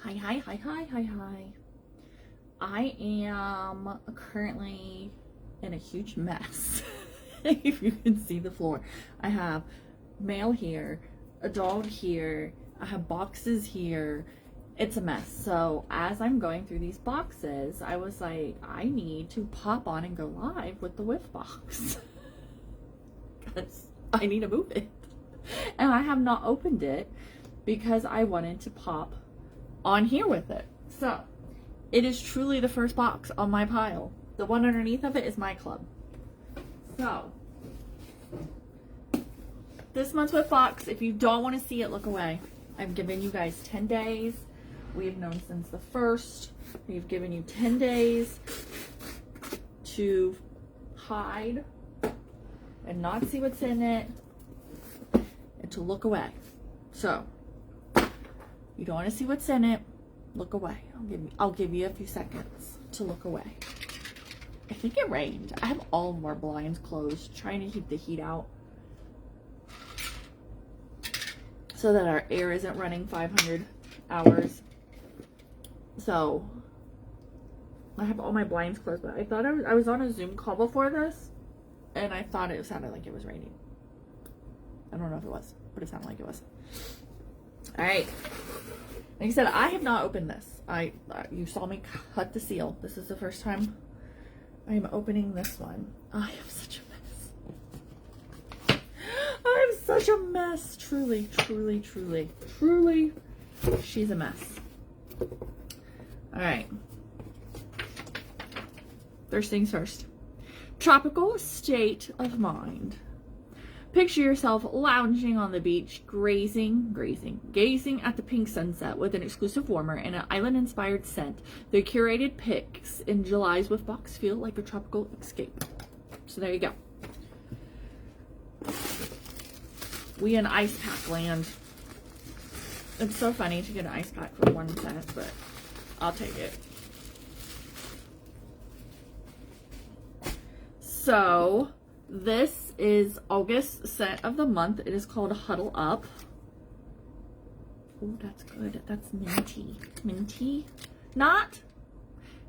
Hi. I am currently in a huge mess. If you can see the floor, I have mail here, a dog here, I have boxes here. It's a mess. So as I'm going through these boxes, I was like, I need to pop on and go live with the Whiffbox because I need to move it. And I have not opened it because I wanted to pop on here with it. So it is truly the first box on my pile. The one underneath of it is my club. So this month's Whiffbox, if you don't want to see it, look away. I've given you guys 10 days. We've known since the 1st. We've given you 10 days to hide and not see what's in it and to look away. So you don't want to see what's in it, look away. I'll give you a few seconds to look away. I think it rained. I have all of our blinds closed, trying to keep the heat out so that our air isn't running 500 hours. So I have all my blinds closed, but I thought I was on a Zoom call before this, and I thought it sounded like it was raining. I don't know if it was, but it sounded like it was. All right. Like I said, I have not opened this. You saw me cut the seal. This is the first time I am opening this one. I am such a mess. I am such a mess. Truly. She's a mess. All right. First things first. Tropical state of mind. Picture yourself lounging on the beach, gazing at the pink sunset with an exclusive warmer and an island-inspired scent. The curated pics in July's Whiffbox feel like a tropical escape. So there you go. We in ice pack land. It's so funny to get an ice pack for 1 cent, but I'll take it. So this is August scent of the month. It is called Huddle Up. Oh, that's good. That's minty.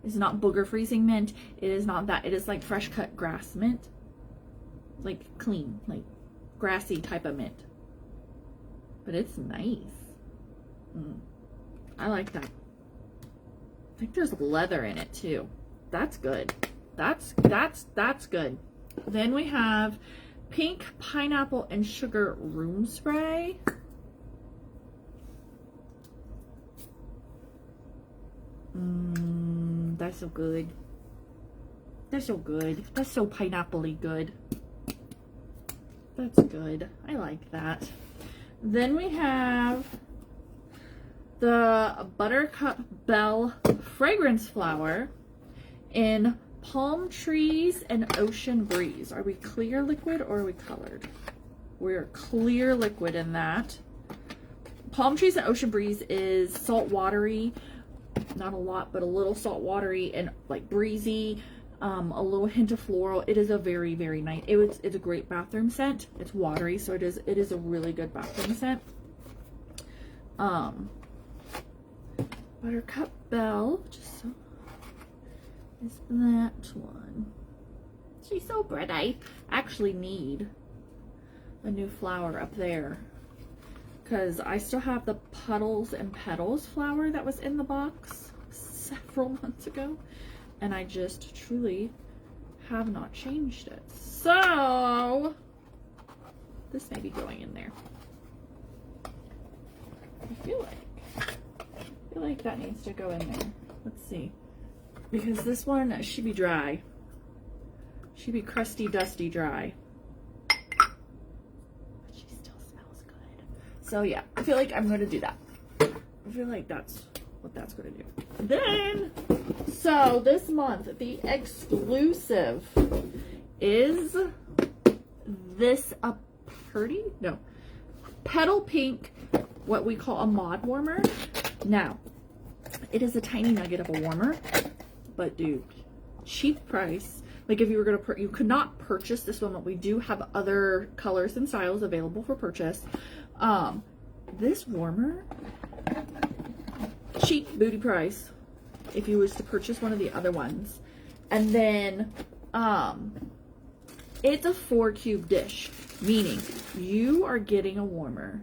It's not booger freezing mint. It is not that. It is like fresh cut grass mint. Like clean, like grassy type of mint. But it's nice. I like that. I think there's leather in it too. That's good. That's good. Then we have pink pineapple and sugar room spray. That's so good. That's so good. That's so pineapple-y good. That's good. I like that. Then we have the Buttercup Bell fragrance flower in Palm Trees and Ocean Breeze. Are we clear liquid or are we colored? We're clear liquid in that. Palm Trees and Ocean Breeze is salt watery, not a lot, but a little salt watery and like breezy, a little hint of floral. It is a very nice. It's a great bathroom scent. It's watery, so it is a really good bathroom scent. Buttercup Bell, just so is that one. She's so pretty. I actually need a new flower up there because I still have the Puddles and Petals flower that was in the box several months ago, and I just truly have not changed it. So this may be going in there. I feel like that needs to go in there. Let's see. Because this one, should be dry. She'd be crusty, dusty, dry. But she still smells good. So yeah, I feel like I'm going to do that. I feel like that's what that's going to do. Then, so this month, the exclusive is this Petal Pink, what we call a mod warmer. Now, it is a tiny nugget of a warmer. But dude, cheap price. Like if you were gonna, you could not purchase this one, but we do have other colors and styles available for purchase. This warmer, cheap booty price if you was to purchase one of the other ones. And then it's a 4-cube dish, meaning you are getting a warmer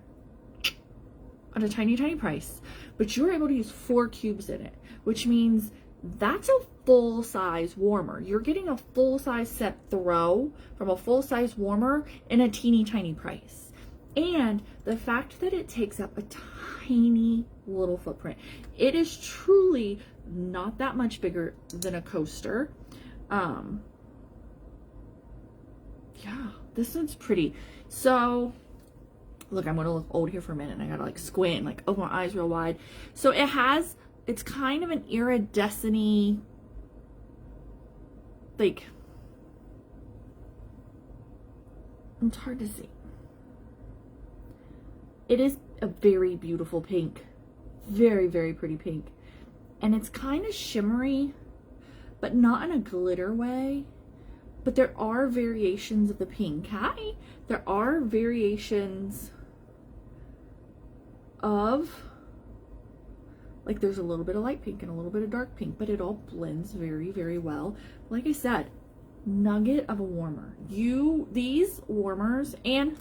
at a tiny, tiny price, but you're able to use 4 cubes in it, which means that's a full-size warmer. You're getting a full-size set throw from a full-size warmer in a teeny tiny price. And the fact that it takes up a tiny little footprint, it is truly not that much bigger than a coaster. Yeah, this one's pretty. So look, I'm gonna look old here for a minute, and I gotta like squint and like open my eyes real wide. So it's kind of an iridescent-y, like, it's hard to see. It is a very beautiful pink, very, very pretty pink. And it's kind of shimmery, but not in a glitter way. But there are variations of the pink. There are variations of, like, there's a little bit of light pink and a little bit of dark pink, but it all blends very, very well. Like I said, nugget of a warmer. These warmers, and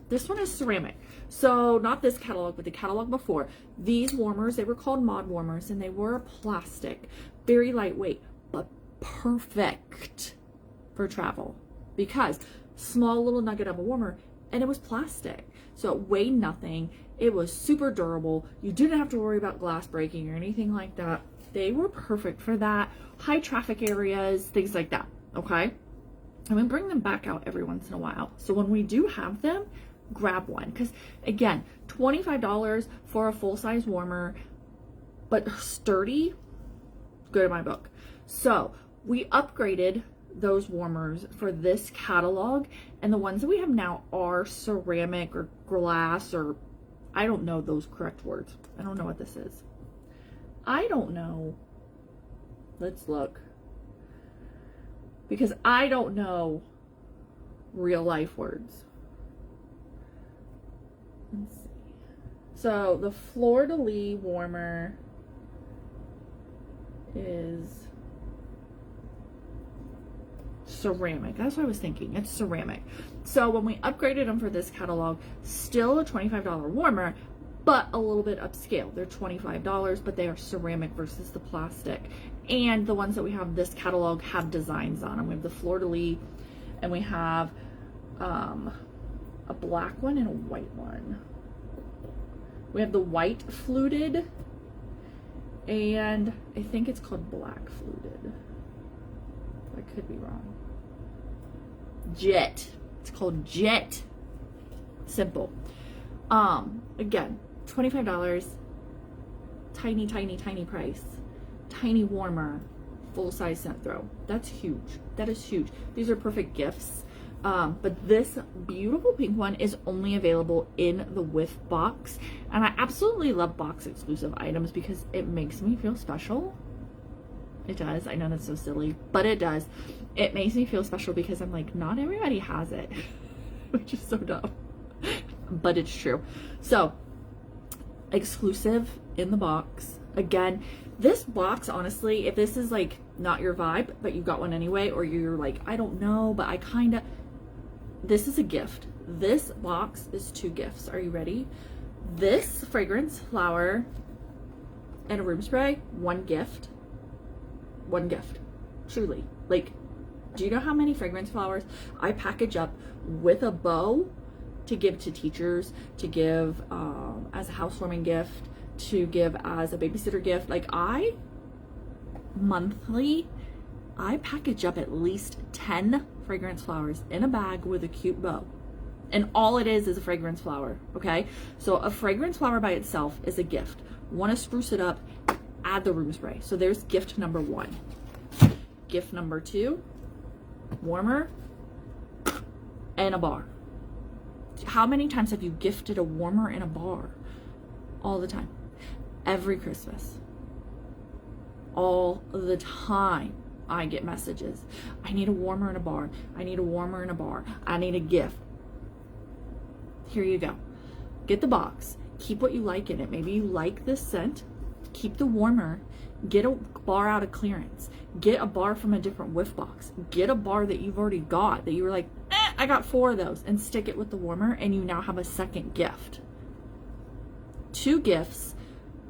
this one is ceramic. So not this catalog, but the catalog before. These warmers, they were called mod warmers, and they were plastic, very lightweight, but perfect for travel, because small little nugget of a warmer, and it was plastic. So it weighed nothing. It was super durable. You didn't have to worry about glass breaking or anything like that. They were perfect for that. High traffic areas, things like that, okay? And we bring them back out every once in a while. So when we do have them, grab one. Because again, $25 for a full-size warmer, but sturdy, good in my book. So we upgraded those warmers for this catalog, and the ones that we have now are ceramic or glass, or I don't know those correct words. I don't know what this is. I don't know. Let's look. Because I don't know real life words. Let's see. So the fleur-de-lis warmer is ceramic. That's what I was thinking. It's ceramic. So when we upgraded them for this catalog, still a $25 warmer, but a little bit upscale. They're $25, but they are ceramic versus the plastic. And the ones that we have this catalog have designs on them. We have the fleur-de-lis, and we have a black one and a white one. We have the white fluted, and I think it's called black fluted. I could be wrong. Jet. It's called Jet. Simple. Again, $25. Tiny, tiny, tiny price. Tiny warmer. Full-size scent throw. That's huge. That is huge. These are perfect gifts. But this beautiful pink one is only available in the Whiffbox. And I absolutely love box exclusive items because it makes me feel special. It does. I know that's so silly, but it does. It makes me feel special because I'm like, not everybody has it, which is so dumb, but it's true. So, exclusive in the box. Again, this box, honestly, if this is like not your vibe, but you got one anyway, or you're like, I don't know, but I kind of, this is a gift. This box is 2 gifts. Are you ready? This fragrance, flower, and a room spray, 1 gift. 1 gift, truly. Like, do you know how many fragrance flowers I package up with a bow to give to teachers, to give as a housewarming gift, to give as a babysitter gift? Like, monthly, I package up at least 10 fragrance flowers in a bag with a cute bow. And all it is a fragrance flower, okay? So a fragrance flower by itself is a gift. Want to spruce it up, add the room spray. So there's gift number 1. Gift number 2, warmer and a bar. How many times have you gifted a warmer and a bar? All the time. Every Christmas. All the time I get messages. I need a warmer and a bar. I need a warmer and a bar. I need a gift. Here you go. Get the box. Keep what you like in it. Maybe you like this scent. keep the warmer, get a bar out of clearance, get a bar from a different Whiffbox, get a bar that you've already got, that you were like, I got 4 of those, and stick it with the warmer, and you now have a second gift. 2 gifts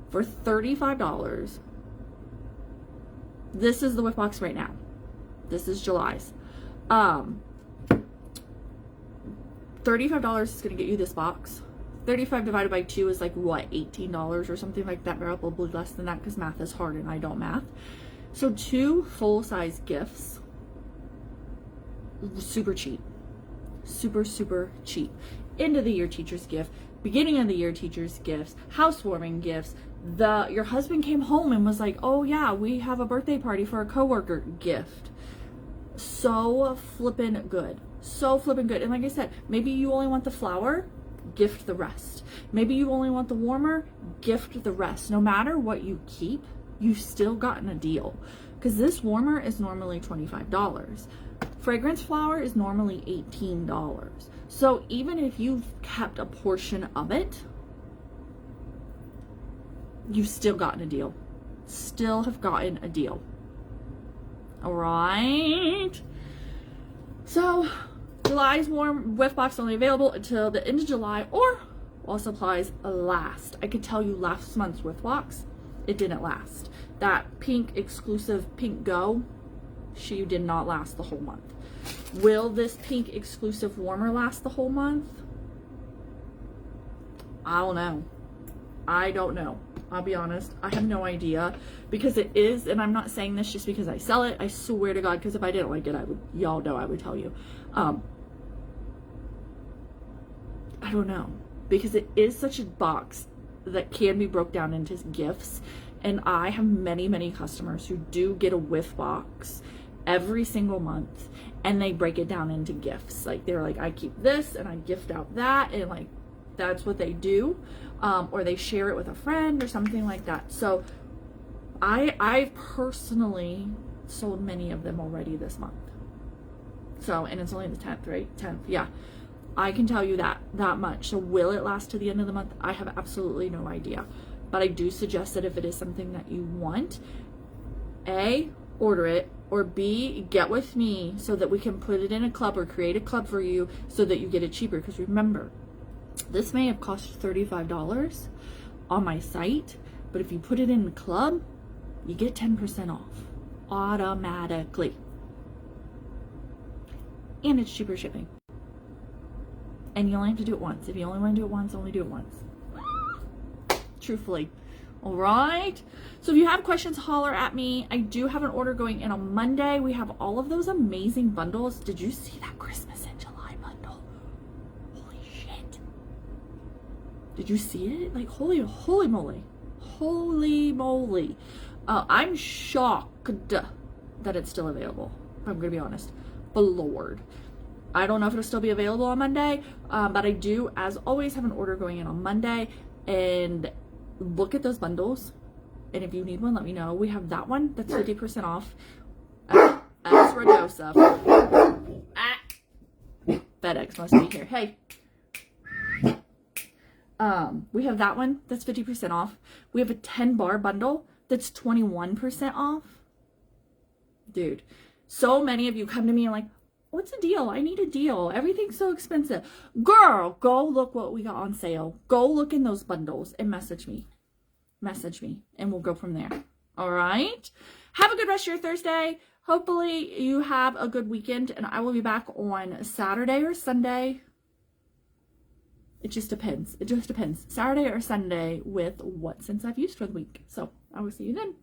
for $35. This is the Whiffbox right now. This is July's. $35 is going to get you this box. 35 divided by 2 is like, what, $18 or something like that, probably less than that, because math is hard and I don't math. So 2 full-size gifts, super cheap, super cheap. End of the year teacher's gift, beginning of the year teacher's gifts, housewarming gifts. Your husband came home and was like, oh yeah, we have a birthday party for a coworker, gift. So flippin' good. So flippin' good. And like I said, maybe you only want the flower, gift the rest. Maybe you only want the warmer, gift the rest. No matter what you keep, you've still gotten a deal. Because this warmer is normally $25. Fragrance flower is normally $18. So even if you've kept a portion of it, you've still gotten a deal. Still have gotten a deal. All right. So July's warm Whiffbox only available until the end of July, or while supplies last. I could tell you last month's Whiffbox, it didn't last. That pink exclusive Pink Go, she did not last the whole month. Will this pink exclusive warmer last the whole month? I don't know. I don't know. I'll be honest. I have no idea, because it is, and I'm not saying this just because I sell it. I swear to God, because if I didn't like it, I would, y'all know I would tell you. I don't know, because it is such a box that can be broke down into gifts, and I have many customers who do get a Whiffbox every single month, and they break it down into gifts. Like, they're like, I keep this and I gift out that, and like, that's what they do. Or they share it with a friend or something like that. So I've personally sold many of them already this month. So, and it's only the 10th, right? 10th, yeah. I can tell you that much. So will it last to the end of the month? I have absolutely no idea. But I do suggest that if it is something that you want, A, order it, or B, get with me so that we can put it in a club or create a club for you so that you get it cheaper. Because remember, this may have cost $35 on my site, but if you put it in the club, you get 10% off automatically. And it's cheaper shipping. And you only have to do it once. If you only want to do it once, only do it once. Truthfully. All right. So if you have questions, holler at me. I do have an order going in on Monday. We have all of those amazing bundles. Did you see that Christmas in July bundle? Holy shit. Did you see it? Like, holy moly. Holy moly. I'm shocked that it's still available. I'm going to be honest. But Lord. I don't know if it'll still be available on Monday, but I do, as always, have an order going in on Monday. And look at those bundles. And if you need one, let me know. We have that one that's 50% off. Esradosa. FedEx must be here. Hey. We have that one that's 50% off. We have a 10 bar bundle that's 21% off. Dude, so many of you come to me and like, what's the deal? I need a deal. Everything's so expensive. Girl, go look what we got on sale. Go look in those bundles and message me. Message me and we'll go from there. All right. Have a good rest of your Thursday. Hopefully you have a good weekend, and I will be back on Saturday or Sunday. It just depends. It just depends. Saturday or Sunday with what scents I've used for the week. So I will see you then.